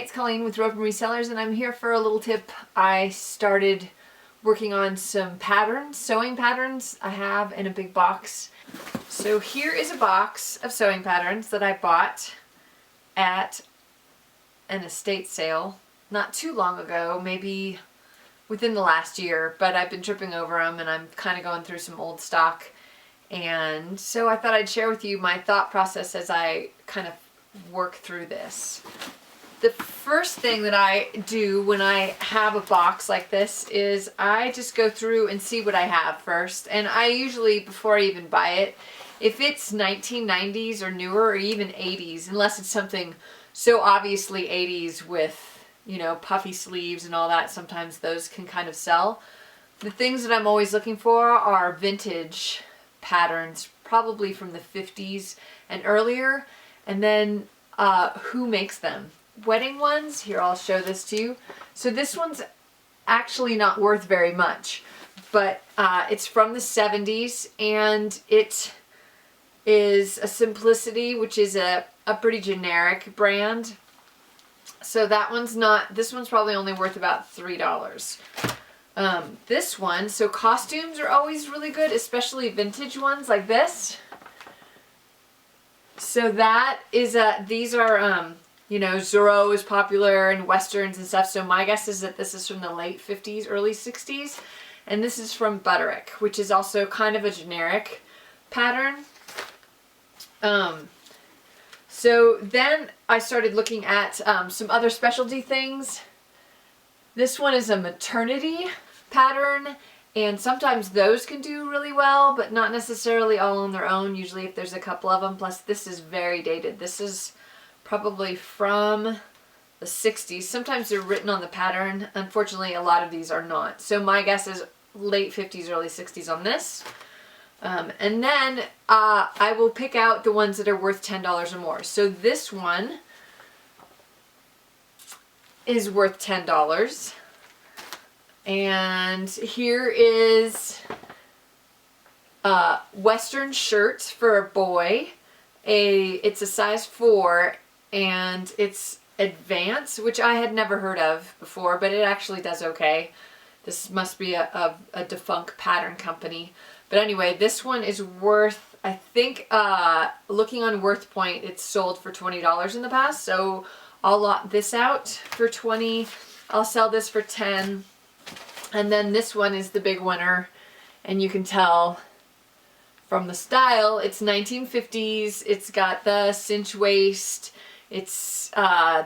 it's Colleen with Rope and Resellers, and I'm here for a little tip. I started working on some patterns, sewing patterns I have in a big box. So here is a box of sewing patterns that I bought at an estate sale not too long ago, maybe within the last year, but I've been tripping over them and I'm kind of going through some old stock. And so I thought I'd share with you my thought process as I kind of work through this. The first thing that I do when I have a box like this is I just go through and see what I have first. And I usually, before I even buy it, if it's 1990s or newer or even 80s, unless it's something so obviously 80s with, you know, puffy sleeves and all that, sometimes those can kind of sell. The things that I'm always looking for are vintage patterns, probably from the 50s and earlier, and then who makes them. Wedding ones, here I'll show this to you. So this one's actually not worth very much, but it's from the 70s and it is a Simplicity, which is a pretty generic brand. So that one's not, this one's probably only worth about $3. This one, so costumes are always really good, especially vintage ones like this. So that is these are, you know, Zorro is popular and Westerns and stuff. So my guess is that this is from the late 50s, early 60s. And this is from Butterick, which is also kind of a generic pattern. So then I started looking at some other specialty things. This one is a maternity pattern, and sometimes those can do really well, but not necessarily all on their own, usually if there's a couple of them. Plus this is very dated. This is probably from the 60s. Sometimes they're written on the pattern. Unfortunately, a lot of these are not. So my guess is late 50s, early 60s on this. And then I will pick out the ones that are worth $10 or more. So this one is worth $10. And here is Western shirts for a boy. It's a size 4 and it's Advance, which I had never heard of before, but it actually does okay. This must be a defunct pattern company. But anyway, this one is worth, I think, looking on Worth Point, it's sold for $20 in the past. So I'll lot this out for $20. I'll sell this for $10. And then this one is the big winner. And you can tell from the style, it's 1950s. It's got the cinch waist. It's,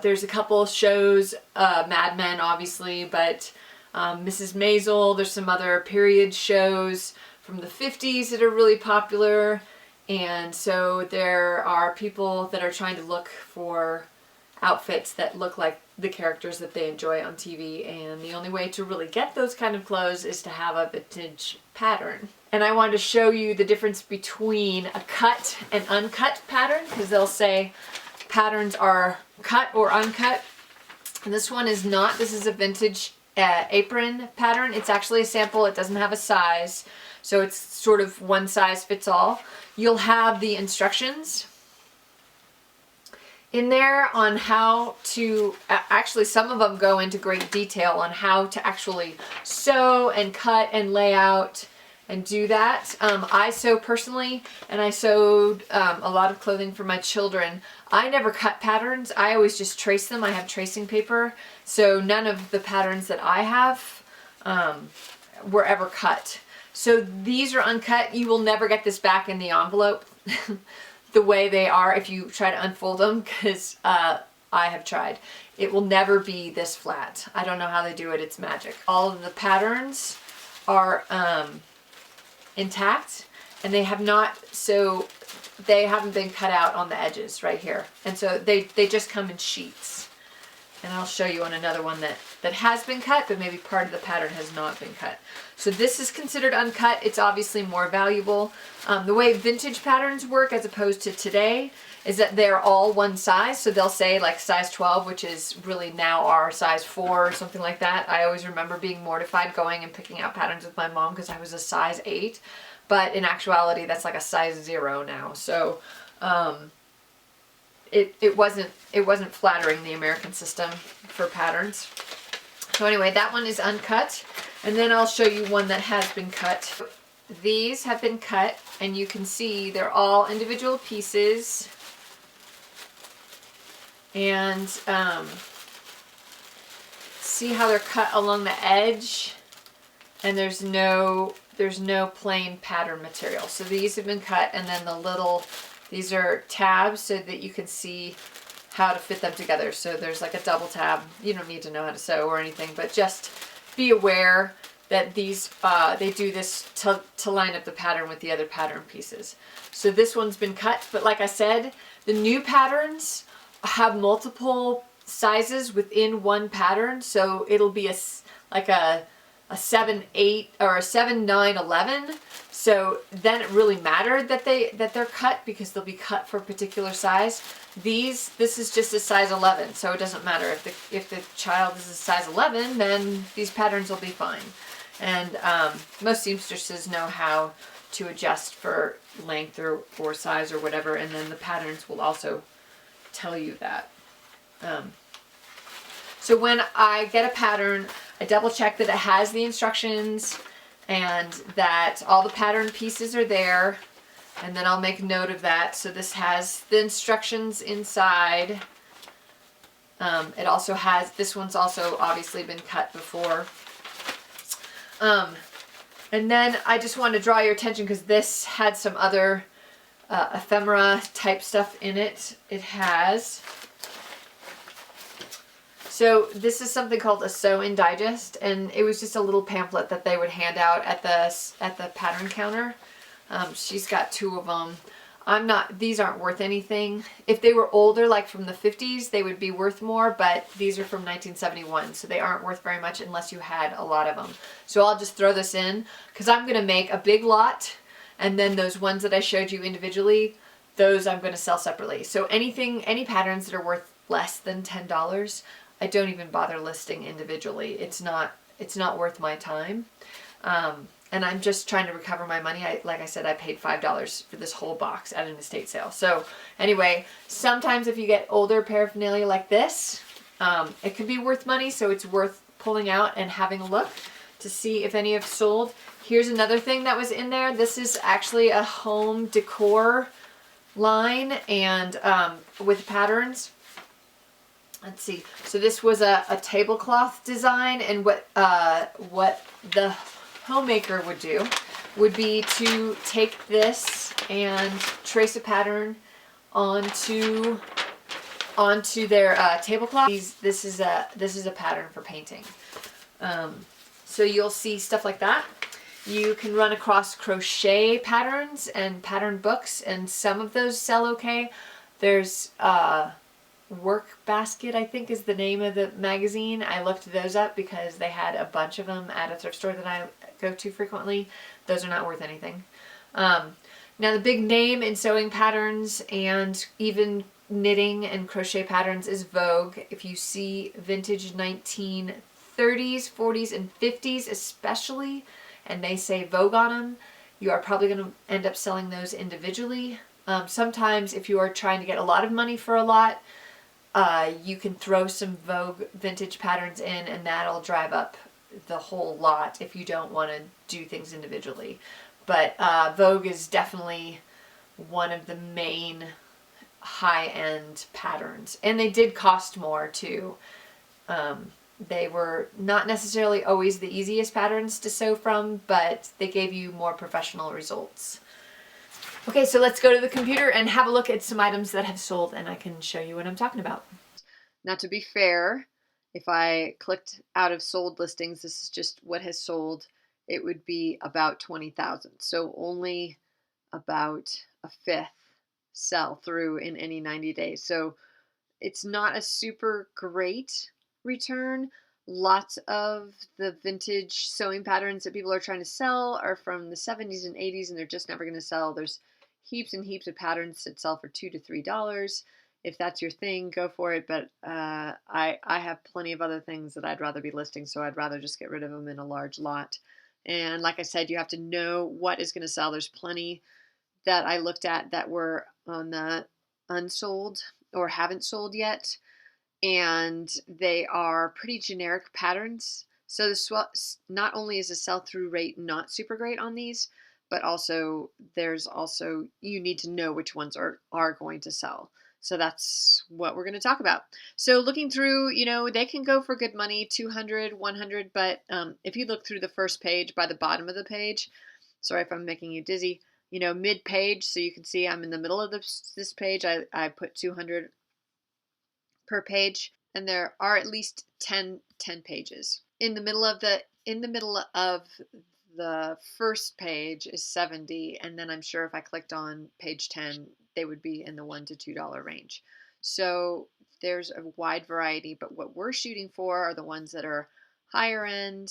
there's a couple shows, Mad Men obviously, but Mrs. Maisel, there's some other period shows from the 50s that are really popular. And so there are people that are trying to look for outfits that look like the characters that they enjoy on TV, and the only way to really get those kind of clothes is to have a vintage pattern. And I wanted to show you the difference between a cut and uncut pattern, because they'll say patterns are cut or uncut. And this one is not. This is a vintage apron pattern. It's actually a sample. It doesn't have a size, so it's sort of one size fits all. You'll have the instructions in there on how to, actually some of them go into great detail on how to actually sew and cut and lay out and do that. I sew personally, and I sewed a lot of clothing for my children. I never cut patterns. I always just trace them. I have tracing paper, so none of the patterns that I have were ever cut. So these are uncut. You will never get this back in the envelope the way they are if you try to unfold them, because I have tried. It will never be this flat. I don't know how they do it. It's magic. All of the patterns are intact, and they have not, so they haven't been cut out on the edges right here. And so they just come in sheets. And I'll show you on another one that has been cut, but maybe part of the pattern has not been cut. So this is considered uncut. It's obviously more valuable. The way vintage patterns work as opposed to today is that they're all one size. So they'll say like size 12, which is really now our size 4 or something like that. I always remember being mortified going and picking out patterns with my mom because I was a size 8. But in actuality, that's like a size 0 now. So it wasn't flattering, the American system for patterns. So anyway, that one is uncut. And then I'll show you one that has been cut. These have been cut, and you can see they're all individual pieces. And see how they're cut along the edge, and there's no plain pattern material. So these have been cut, and then these are tabs so that you can see how to fit them together. So there's like a double tab. You don't need to know how to sew or anything, but just be aware that these they do this to line up the pattern with the other pattern pieces. So this one's been cut, but like I said, the new patterns have multiple sizes within one pattern. So it'll be like a 7, 8 or a 7, 9, 11. So then it really mattered that they're cut, because they'll be cut for a particular size. This is just a size 11, so it doesn't matter if the child is a size 11, then these patterns will be fine. And most seamstresses know how to adjust for length or size or whatever, and then the patterns will also tell you that. So when I get a pattern, I double check that it has the instructions and that all the pattern pieces are there, and then I'll make note of that. So this has the instructions inside. It also has, this one's also obviously been cut before. And then I just want to draw your attention, because this had some other ephemera type stuff in it. It has, so this is something called a sew-in digest, and it was just a little pamphlet that they would hand out at the pattern counter. She's got 2 of them. These aren't worth anything. If they were older, like from the 50s, they would be worth more, but these are from 1971, so they aren't worth very much unless you had a lot of them. So I'll just throw this in, because I'm going to make a big lot, and then those ones that I showed you individually, those I'm going to sell separately. So any patterns that are worth less than $10, I don't even bother listing individually. It's not worth my time. And I'm just trying to recover my money. Like I said, I paid $5 for this whole box at an estate sale. So anyway, sometimes if you get older paraphernalia like this, it could be worth money. So it's worth pulling out and having a look to see if any have sold. Here's another thing that was in there. This is actually a home decor line, and with patterns. Let's see. So this was a tablecloth design, and what the homemaker would do would be to take this and trace a pattern onto their tablecloth. This is a pattern for painting. So you'll see stuff like that. You can run across crochet patterns and pattern books, and some of those sell okay. There's Work Basket, I think is the name of the magazine. I looked those up because they had a bunch of them at a thrift store that I go to frequently. Those are not worth anything. Now the big name in sewing patterns and even knitting and crochet patterns is Vogue. If you see vintage 1930s, 40s, and 50s especially, and they say Vogue on them, you are probably going to end up selling those individually. Sometimes if you are trying to get a lot of money for a lot, you can throw some Vogue vintage patterns in, and that'll drive up the whole lot if you don't want to do things individually. But Vogue is definitely one of the main high-end patterns, and they did cost more too. They were not necessarily always the easiest patterns to sew from, but they gave you more professional results. Okay, so let's go to the computer and have a look at some items that have sold, and I can show you what I'm talking about. Now, to be fair, if I clicked out of sold listings, this is just what has sold, it would be about 20,000. So only about a fifth sell through in any 90 days. So it's not a super great return. Lots of the vintage sewing patterns that people are trying to sell are from the 70s and 80s, and they're just never going to sell. There's heaps and heaps of patterns that sell for $2 to $3. If that's your thing, go for it. But I have plenty of other things that I'd rather be listing, so I'd rather just get rid of them in a large lot. And like I said, you have to know what is going to sell. There's plenty that I looked at that were on the unsold or haven't sold yet, and they are pretty generic patterns. So not only is the sell-through rate not super great on these, but also you need to know which ones are going to sell. So that's what we're going to talk about. So looking through, they can go for good money, 200, 100, but if you look through the first page, by the bottom of the page, sorry if I'm making you dizzy, mid-page, so you can see I'm in the middle of this page, I put 200 per page, and there are at least 10 pages. In the middle of the first page is 70, and then I'm sure if I clicked on page 10, they would be in the $1 to $2 range. So there's a wide variety, but what we're shooting for are the ones that are higher end.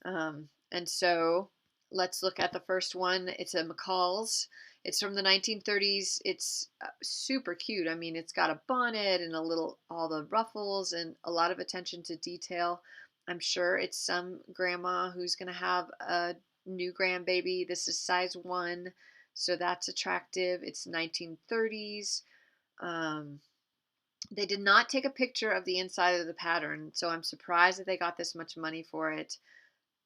And so let's look at the first one. It's a McCall's. It's from the 1930s. It's super cute. I mean, it's got a bonnet and all the ruffles and a lot of attention to detail. I'm sure it's some grandma who's going to have a new grandbaby. This is size 1, so that's attractive. It's 1930s. They did not take a picture of the inside of the pattern, so I'm surprised that they got this much money for it.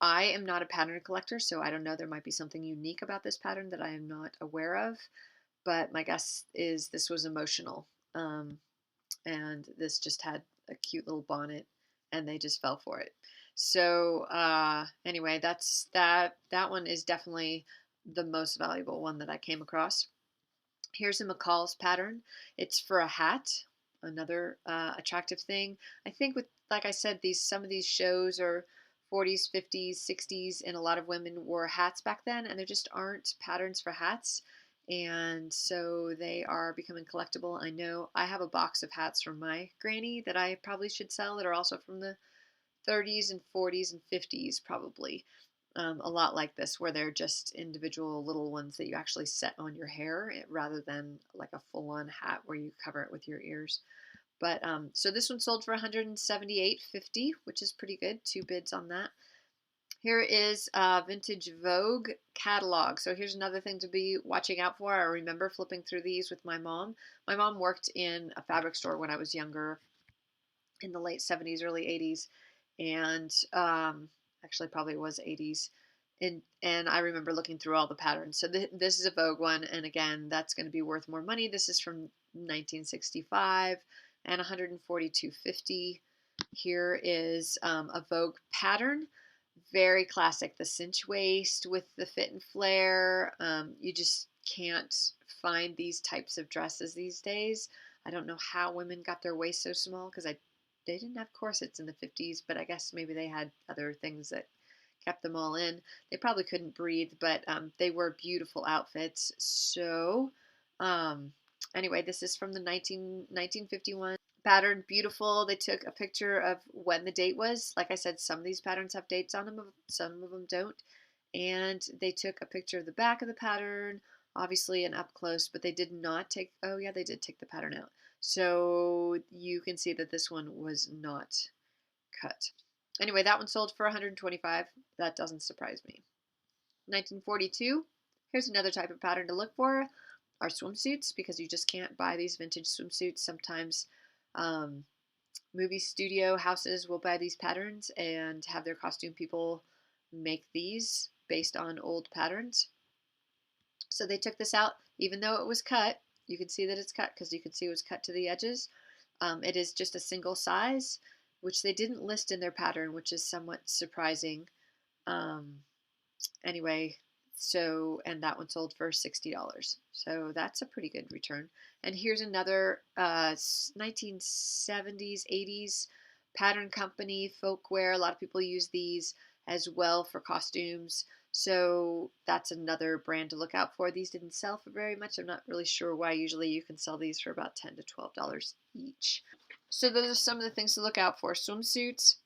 I am not a pattern collector, so I don't know. There might be something unique about this pattern that I am not aware of, but my guess is this was emotional, and this just had a cute little bonnet, and they just fell for it. So anyway, that one is definitely the most valuable one that I came across. Here's a McCall's pattern. It's for a hat, another attractive thing. I think like I said, some of these shows are 40s, 50s, 60s, and a lot of women wore hats back then, and there just aren't patterns for hats, and so they are becoming collectible. I know I have a box of hats from my granny that I probably should sell that are also from the 30s and 40s and 50s probably. A lot like this, where they're just individual little ones that you actually set on your hair rather than like a full-on hat where you cover it with your ears. But so this one sold for $178.50, which is pretty good. 2 bids on that. Here is a vintage Vogue catalog. So here's another thing to be watching out for. I remember flipping through these with my mom. My mom worked in a fabric store when I was younger, in the late 70s, early 80s, and actually probably was 80s. And I remember looking through all the patterns. So this is a Vogue one, and again, that's going to be worth more money. This is from 1965 and $142.50. Here is a Vogue pattern, very classic. The cinch waist with the fit and flare. You just can't find these types of dresses these days. I don't know how women got their waist so small, because they didn't have corsets in the 50s, but I guess maybe they had other things that kept them all in. They probably couldn't breathe, but they were beautiful outfits. So anyway, this is from the 1951 pattern. Beautiful. They took a picture of when the date was. Like I said, some of these patterns have dates on them, some of them don't. And they took a picture of the back of the pattern, obviously an up close, but they did not take, oh yeah, they did take the pattern out. So you can see that this one was not cut. Anyway, that one sold for $125. That doesn't surprise me. 1942, here's another type of pattern to look for, are swimsuits, because you just can't buy these vintage swimsuits. Sometimes movie studio houses will buy these patterns and have their costume people make these based on old patterns. So they took this out, even though it was cut. You can see that it's cut because you can see it was cut to the edges. It is just a single size, which they didn't list in their pattern, which is somewhat surprising. Anyway, and that one sold for $60. So that's a pretty good return. And here's another 1970s, 80s pattern company, folkwear. A lot of people use these as well for costumes. So that's another brand to look out for. These didn't sell for very much. I'm not really sure why. Usually you can sell these for about $10 to $12 each. So those are some of the things to look out for. Swimsuits,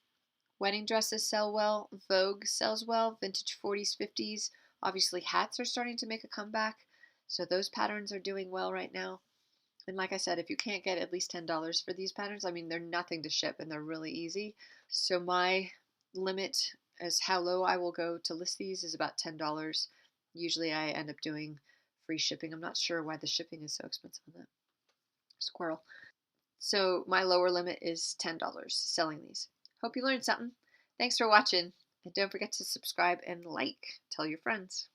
wedding dresses sell well, Vogue sells well, vintage 40s, 50s. Obviously hats are starting to make a comeback. So those patterns are doing well right now. And like I said, if you can't get at least $10 for these patterns, I mean, they're nothing to ship and they're really easy. So my limit as how low I will go to list these is about $10. Usually I end up doing free shipping. I'm not sure why the shipping is so expensive on that. Squirrel. So my lower limit is $10 selling these. Hope you learned something. Thanks for watching. And don't forget to subscribe and like. Tell your friends.